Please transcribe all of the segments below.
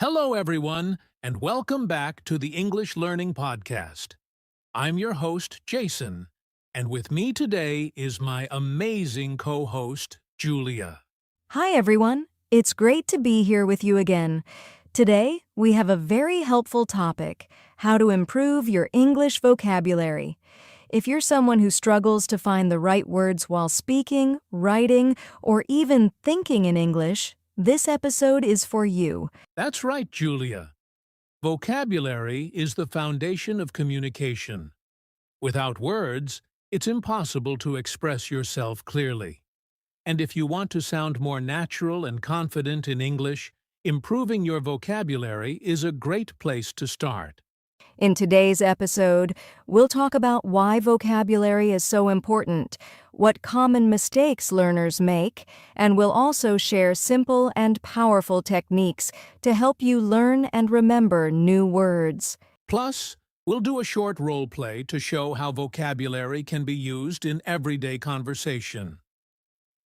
Hello, everyone, and welcome back to the English Learning Podcast. I'm your host, Jason, and with me today is my amazing co-host, Julia. Hi, everyone. It's great to be here with you again. Today, we have a very helpful topic, how to improve your English vocabulary. If you're someone who struggles to find the right words while speaking, writing, or even thinking in English, this episode is for you. That's right, Julia. Vocabulary is the foundation of communication. Without words, it's impossible to express yourself clearly. And if you want to sound more natural and confident in English, improving your vocabulary is a great place to start. In today's episode, we'll talk about why vocabulary is so important, what common mistakes learners make, and we'll also share simple and powerful techniques to help you learn and remember new words. Plus, we'll do a short role play to show how vocabulary can be used in everyday conversation.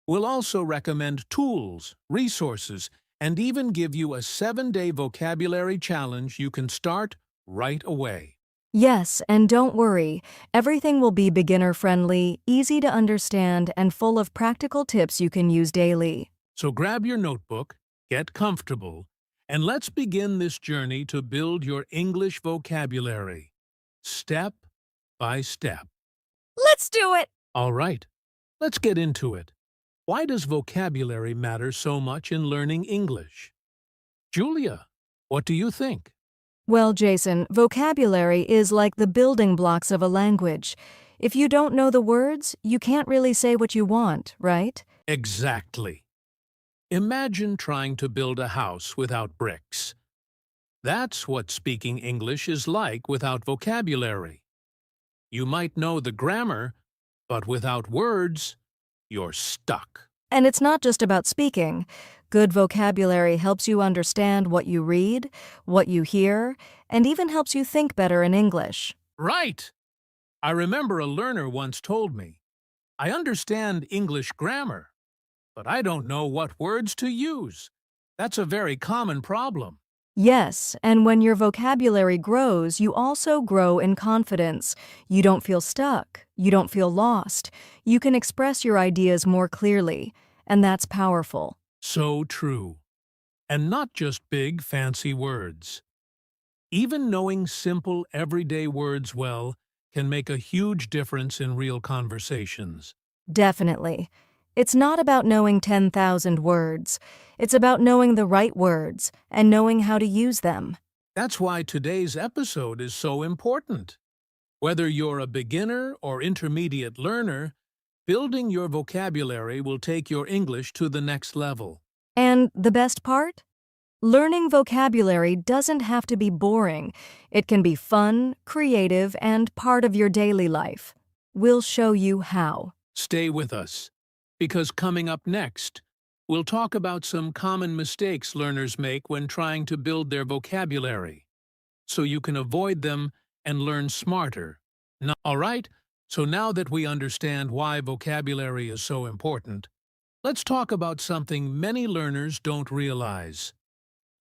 We'll also recommend tools, resources, and even give you a 7-day vocabulary challenge you can start right away. Yes, and don't worry, everything will be beginner-friendly, easy to understand, and full of practical tips you can use daily. So grab your notebook, get comfortable, and let's begin this journey to build your English vocabulary, step by step. Let's do it! All right, let's get into it. Why does vocabulary matter so much in learning English? Julia, what do you think? Well, Jason, vocabulary is like the building blocks of a language. If you don't know the words, you can't really say what you want, right? Exactly. Imagine trying to build a house without bricks. That's what speaking English is like without vocabulary. You might know the grammar, but without words, you're stuck. And it's not just about speaking. Good vocabulary helps you understand what you read, what you hear, and even helps you think better in English. Right! I remember a learner once told me, I understand English grammar, but I don't know what words to use. That's a very common problem. Yes, and when your vocabulary grows, you also grow in confidence. You don't feel stuck. You don't feel lost. You can express your ideas more clearly, and that's powerful. So true. And not just big, fancy words. Even knowing simple, everyday words well can make a huge difference in real conversations. Definitely. It's not about knowing 10,000 words. It's about knowing the right words and knowing how to use them. That's why today's episode is so important. Whether you're a beginner or intermediate learner, building your vocabulary will take your English to the next level. And the best part? Learning vocabulary doesn't have to be boring. It can be fun, creative, and part of your daily life. We'll show you how. Stay with us, because coming up next, we'll talk about some common mistakes learners make when trying to build their vocabulary, so you can avoid them and learn smarter. All right, so now that we understand why vocabulary is so important, let's talk about something many learners don't realize: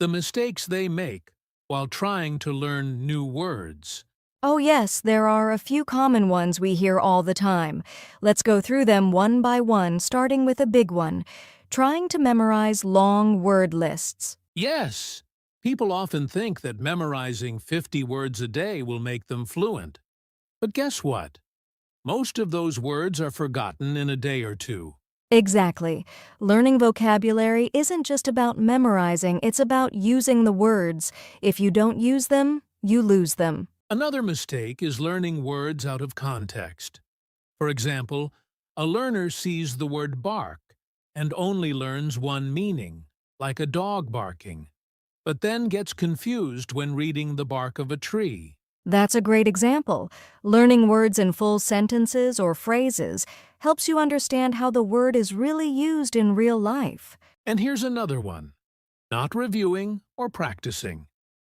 the mistakes they make while trying to learn new words. Oh yes, there are a few common ones we hear all the time. Let's go through them one by one, starting with a big one: trying to memorize long word lists. Yes, people often think that memorizing 50 words a day will make them fluent. But guess what? Most of those words are forgotten in a day or two. Exactly. Learning vocabulary isn't just about memorizing, it's about using the words. If you don't use them, you lose them. Another mistake is learning words out of context. For example, a learner sees the word bark and only learns one meaning, like a dog barking, but then gets confused when reading the bark of a tree. That's a great example. Learning words in full sentences or phrases helps you understand how the word is really used in real life. And here's another one: not reviewing or practicing.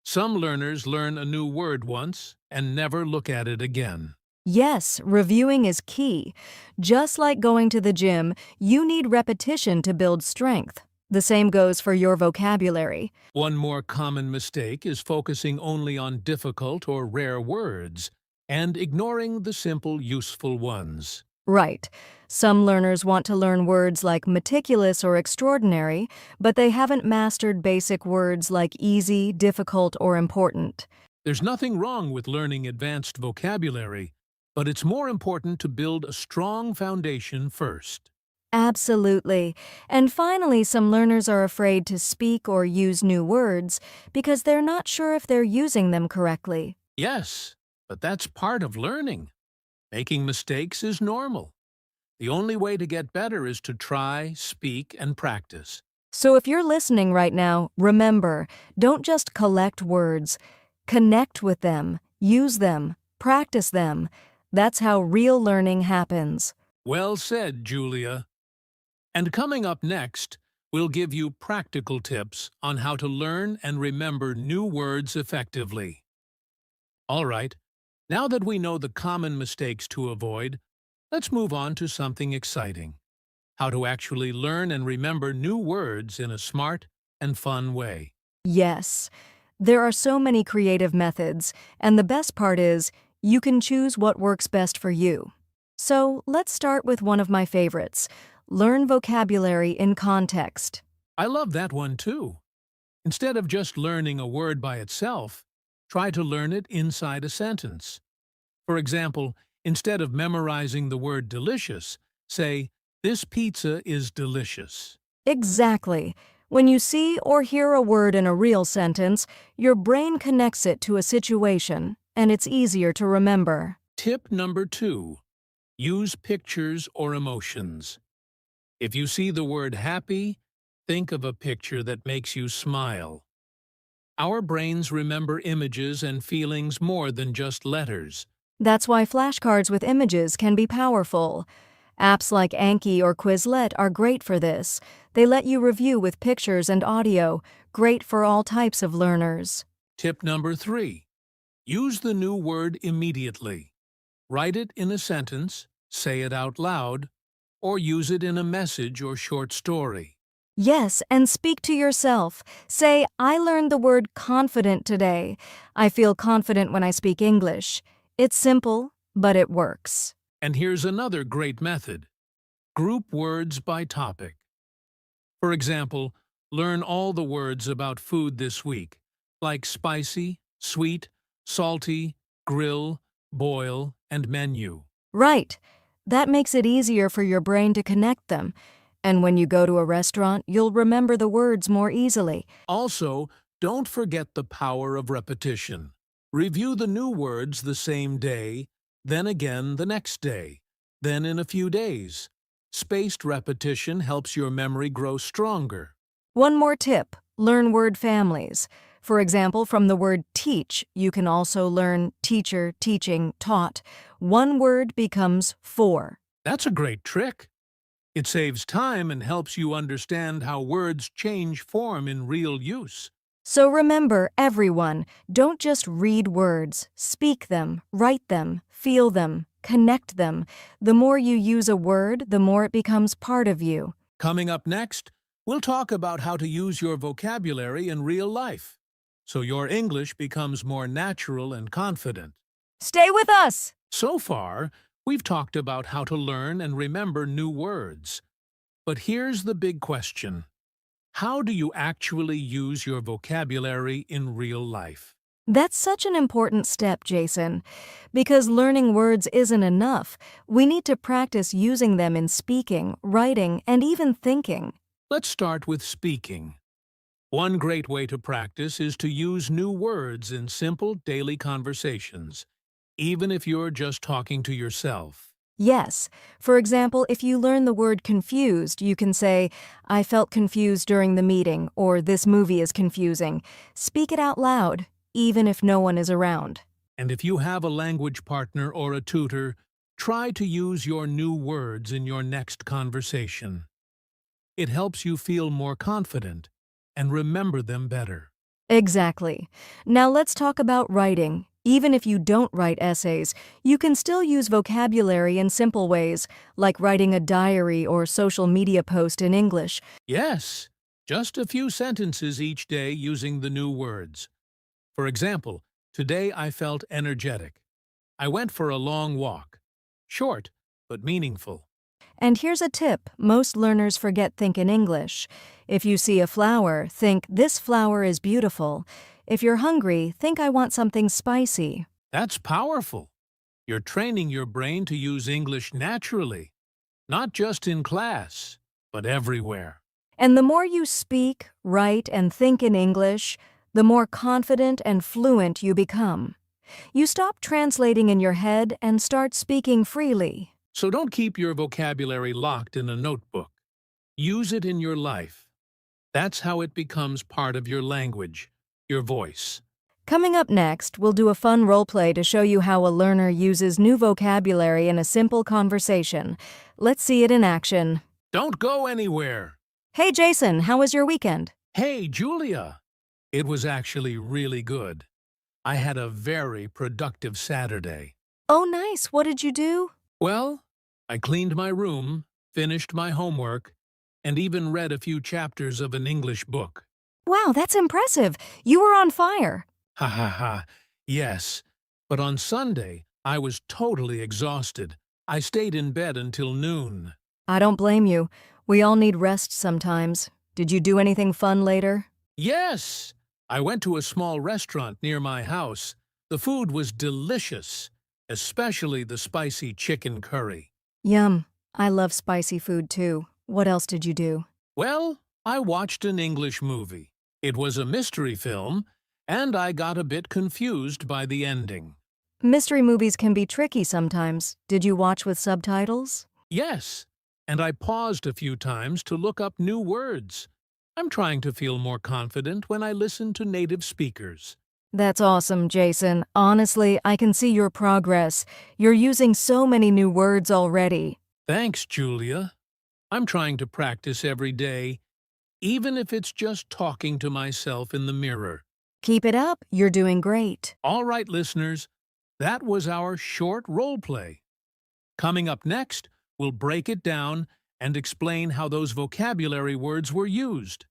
Some learners learn a new word once and never look at it again. Yes, reviewing is key. Just like going to the gym, you need repetition to build strength. The same goes for your vocabulary. One more common mistake is focusing only on difficult or rare words and ignoring the simple, useful ones. Right. Some learners want to learn words like meticulous or extraordinary, but they haven't mastered basic words like easy, difficult, or important. There's nothing wrong with learning advanced vocabulary, but it's more important to build a strong foundation first. Absolutely. And finally, some learners are afraid to speak or use new words because they're not sure if they're using them correctly. Yes, but that's part of learning. Making mistakes is normal. The only way to get better is to try, speak, and practice. So if you're listening right now, remember, don't just collect words. Connect with them, use them, practice them. That's how real learning happens. Well said, Julia. And coming up next, we'll give you practical tips on how to learn and remember new words effectively. All right, now that we know the common mistakes to avoid, let's move on to something exciting: how to actually learn and remember new words in a smart and fun way. Yes, there are so many creative methods, and the best part is you can choose what works best for you. So let's start with one of my favorites. Learn vocabulary in context. I love that one too. Instead of just learning a word by itself, try to learn it inside a sentence. For example, instead of memorizing the word delicious, say, "This pizza is delicious." Exactly. When you see or hear a word in a real sentence, your brain connects it to a situation, and it's easier to remember. Tip number 2. Use pictures or emotions. If you see the word happy, think of a picture that makes you smile. Our brains remember images and feelings more than just letters. That's why flashcards with images can be powerful. Apps like Anki or Quizlet are great for this. They let you review with pictures and audio, great for all types of learners. Tip number 3. Use the new word immediately. Write it in a sentence, say it out loud, or use it in a message or short story. Yes, and speak to yourself. Say, I learned the word confident today. I feel confident when I speak English. It's simple, but it works. And here's another great method. Group words by topic. For example, learn all the words about food this week, like spicy, sweet, salty, grill, boil, and menu. Right. That makes it easier for your brain to connect them. And when you go to a restaurant, you'll remember the words more easily. Also, don't forget the power of repetition. Review the new words the same day, then again the next day, then in a few days. Spaced repetition helps your memory grow stronger. One more tip: learn word families. For example, from the word teach, you can also learn teacher, teaching, taught. One word becomes 4. That's a great trick. It saves time and helps you understand how words change form in real use. So remember, everyone, don't just read words. Speak them, write them, feel them, connect them. The more you use a word, the more it becomes part of you. Coming up next, we'll talk about how to use your vocabulary in real life, so your English becomes more natural and confident. Stay with us! So far, we've talked about how to learn and remember new words. But here's the big question. How do you actually use your vocabulary in real life? That's such an important step, Jason. Because learning words isn't enough. We need to practice using them in speaking, writing, and even thinking. Let's start with speaking. One great way to practice is to use new words in simple daily conversations, even if you're just talking to yourself. Yes. For example, if you learn the word confused, you can say, I felt confused during the meeting, or this movie is confusing. Speak it out loud, even if no one is around. And if you have a language partner or a tutor, try to use your new words in your next conversation. It helps you feel more confident and remember them better. Exactly. Now let's talk about writing. Even if you don't write essays, you can still use vocabulary in simple ways, like writing a diary or social media post in English. Yes, Just a few sentences each day using the new words. For example, today I felt energetic. I went for a long walk. Short, but meaningful. And here's a tip most learners forget think in English. If you see a flower, think, this flower is beautiful. If you're hungry, think, I want something spicy. That's powerful. You're training your brain to use English naturally, not just in class, but everywhere. And the more you speak, write, and think in English, the more confident and fluent you become. You stop translating in your head and start speaking freely. So don't keep your vocabulary locked in a notebook. Use it in your life. That's how it becomes part of your language, your voice. Coming up next, we'll do a fun role play to show you how a learner uses new vocabulary in a simple conversation. Let's see it in action. Don't go anywhere. Hey Jason, how was your weekend? Hey, Julia. It was actually really good. I had a very productive Saturday. Oh nice, what did you do? Well, I cleaned my room, finished my homework, and even read a few chapters of an English book. Wow, that's impressive. You were on fire. Ha ha ha. Yes, but on Sunday, I was totally exhausted. I stayed in bed until noon. I don't blame you. We all need rest sometimes. Did you do anything fun later? Yes! I went to a small restaurant near my house. The food was delicious, especially the spicy chicken curry. Yum. I love spicy food too. What else did you do? Well, I watched an English movie. It was a mystery film, and I got a bit confused by the ending. Mystery movies can be tricky sometimes. Did you watch with subtitles? Yes, and I paused a few times to look up new words. I'm trying to feel more confident when I listen to native speakers. That's awesome, Jason. Honestly, I can see your progress. You're using so many new words already. Thanks, Julia. I'm trying to practice every day, even if it's just talking to myself in the mirror. Keep it up. You're doing great. All right, listeners, that was our short role play. Coming up next, we'll break it down and explain how those vocabulary words were used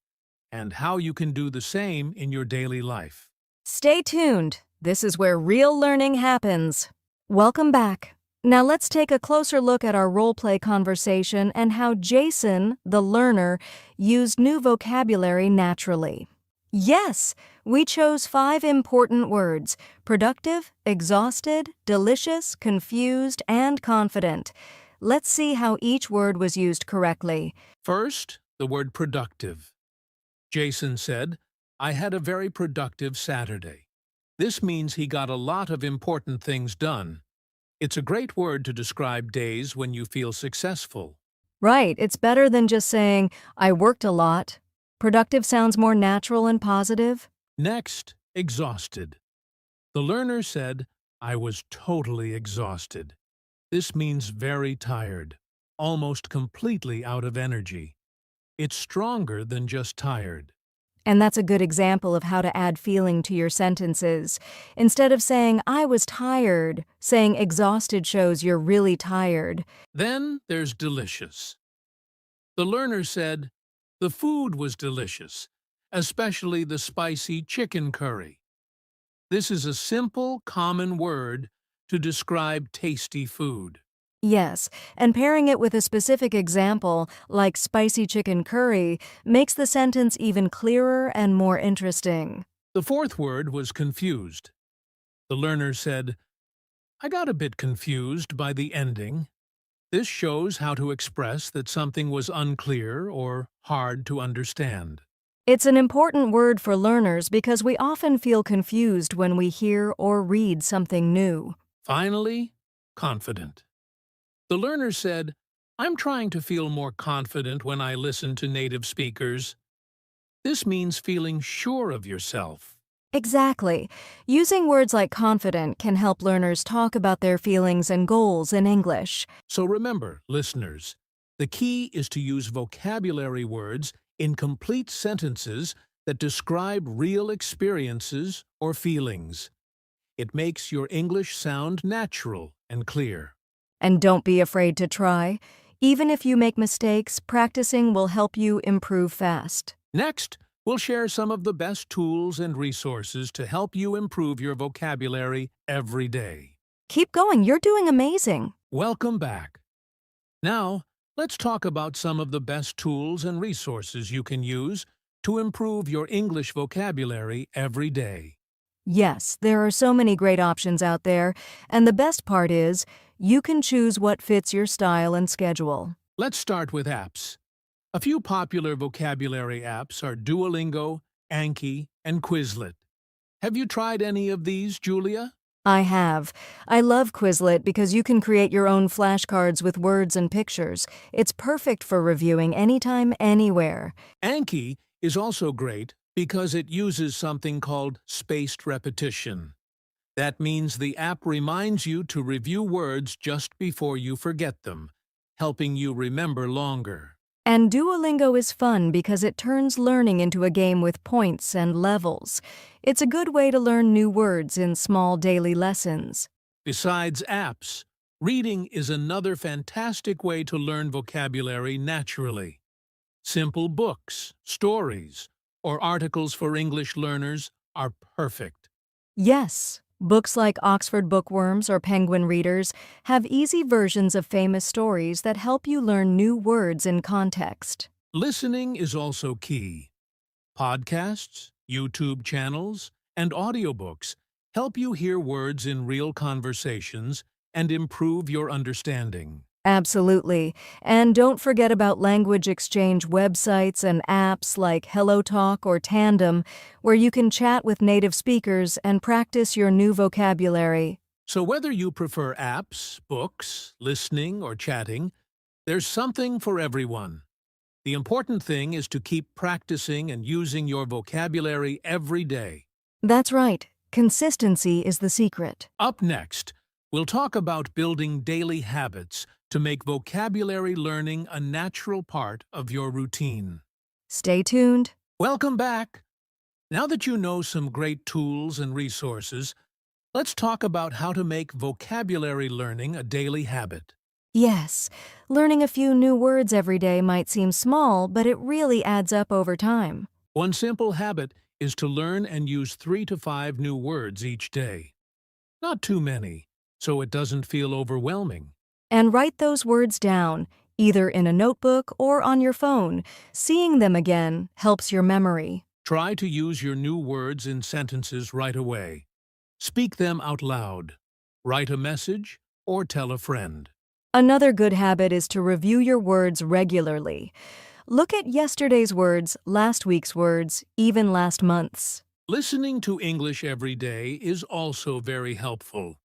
and how you can do the same in your daily life. Stay tuned. This is where real learning happens. Welcome back. Now let's take a closer look at our role play conversation and how Jason, the learner, used new vocabulary naturally. Yes, we chose 5 important words: productive, exhausted, delicious, confused, and confident. Let's see how each word was used correctly. First, the word productive. Jason said, I had a very productive Saturday. This means he got a lot of important things done. It's a great word to describe days when you feel successful. Right, it's better than just saying, I worked a lot. Productive sounds more natural and positive. Next, exhausted. The learner said, I was totally exhausted. This means very tired, almost completely out of energy. It's stronger than just tired. And that's a good example of how to add feeling to your sentences. Instead of saying, I was tired, saying exhausted shows you're really tired. Then there's delicious. The learner said, the food was delicious, especially the spicy chicken curry. This is a simple, common word to describe tasty food. Yes, and pairing it with a specific example, like spicy chicken curry, makes the sentence even clearer and more interesting. The fourth word was confused. The learner said, I got a bit confused by the ending. This shows how to express that something was unclear or hard to understand. It's an important word for learners because we often feel confused when we hear or read something new. Finally, confident. The learner said, I'm trying to feel more confident when I listen to native speakers. This means feeling sure of yourself. Exactly. Using words like confident can help learners talk about their feelings and goals in English. So remember, listeners, the key is to use vocabulary words in complete sentences that describe real experiences or feelings. It makes your English sound natural and clear. And don't be afraid to try. Even if you make mistakes, practicing will help you improve fast. Next, we'll share some of the best tools and resources to help you improve your vocabulary every day. Keep going, you're doing amazing. Welcome back. Now, let's talk about some of the best tools and resources you can use to improve your English vocabulary every day. Yes, there are so many great options out there, and the best part is, you can choose what fits your style and schedule. Let's start with apps. A few popular vocabulary apps are Duolingo, Anki, and Quizlet. Have you tried any of these, Julia? I have. I love Quizlet because you can create your own flashcards with words and pictures. It's perfect for reviewing anytime, anywhere. Anki is also great because it uses something called spaced repetition. That means the app reminds you to review words just before you forget them, helping you remember longer. And Duolingo is fun because it turns learning into a game with points and levels. It's a good way to learn new words in small daily lessons. Besides apps, reading is another fantastic way to learn vocabulary naturally. Simple books, stories, or articles for English learners are perfect. Yes, books like Oxford Bookworms or Penguin Readers have easy versions of famous stories that help you learn new words in context. Listening is also key. Podcasts, YouTube channels, and audiobooks help you hear words in real conversations and improve your understanding. Absolutely. And don't forget about language exchange websites and apps like HelloTalk or Tandem, where you can chat with native speakers and practice your new vocabulary. So whether you prefer apps, books, listening, or chatting, there's something for everyone. The important thing is to keep practicing and using your vocabulary every day. That's right. Consistency is the secret. Up next, we'll talk about building daily habits to make vocabulary learning a natural part of your routine. Stay tuned. Welcome back! Now that you know some great tools and resources, let's talk about how to make vocabulary learning a daily habit. Yes, learning a few new words every day might seem small, but it really adds up over time. One simple habit is to learn and use 3 to 5 new words each day. Not too many, so it doesn't feel overwhelming. And write those words down, either in a notebook or on your phone. Seeing them again helps your memory. Try to use your new words in sentences right away. Speak them out loud. Write a message or tell a friend. Another good habit is to review your words regularly. Look at yesterday's words, last week's words, even last month's. Listening to English every day is also very helpful.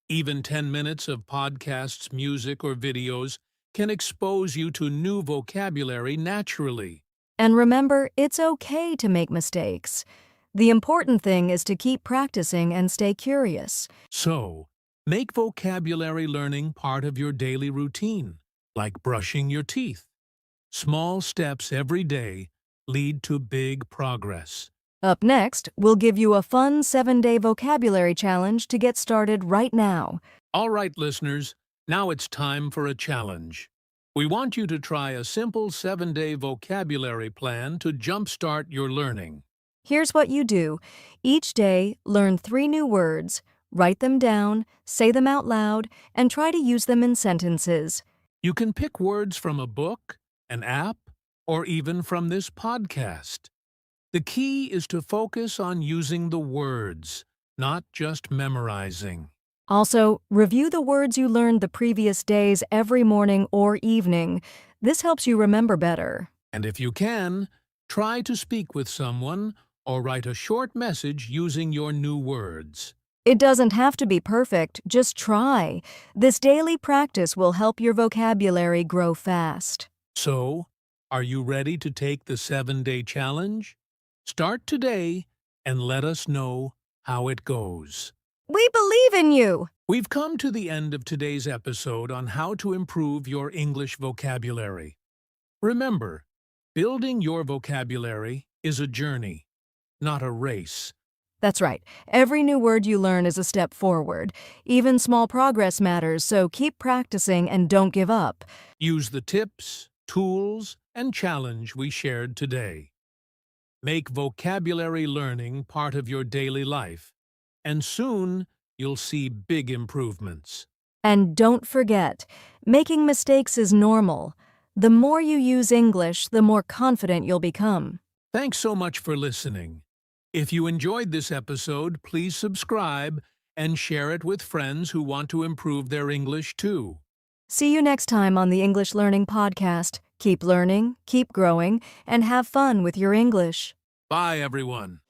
Even 10 minutes of podcasts, music, or videos can expose you to new vocabulary naturally. And remember, it's okay to make mistakes. The important thing is to keep practicing and stay curious. So, make vocabulary learning part of your daily routine, like brushing your teeth. Small steps every day lead to big progress. Up next, we'll give you a fun 7-day vocabulary challenge to get started right now. All right, listeners, now it's time for a challenge. We want you to try a simple 7-day vocabulary plan to jumpstart your learning. Here's what you do. Each day, learn 3 new words, write them down, say them out loud, and try to use them in sentences. You can pick words from a book, an app, or even from this podcast. The key is to focus on using the words, not just memorizing. Also, review the words you learned the previous days every morning or evening. This helps you remember better. And if you can, try to speak with someone or write a short message using your new words. It doesn't have to be perfect, just try. This daily practice will help your vocabulary grow fast. So, are you ready to take the 7-day challenge? Start today and let us know how it goes. We believe in you! We've come to the end of today's episode on how to improve your English vocabulary. Remember, building your vocabulary is a journey, not a race. That's right. Every new word you learn is a step forward. Even small progress matters, so keep practicing and don't give up. Use the tips, tools, and challenge we shared today. Make vocabulary learning part of your daily life, and soon you'll see big improvements. And don't forget, making mistakes is normal. The more you use English, the more confident you'll become. Thanks so much for listening. If you enjoyed this episode, please subscribe and share it with friends who want to improve their English too. See you next time on the English Learning Podcast. Keep learning, keep growing, and have fun with your English. Bye, everyone.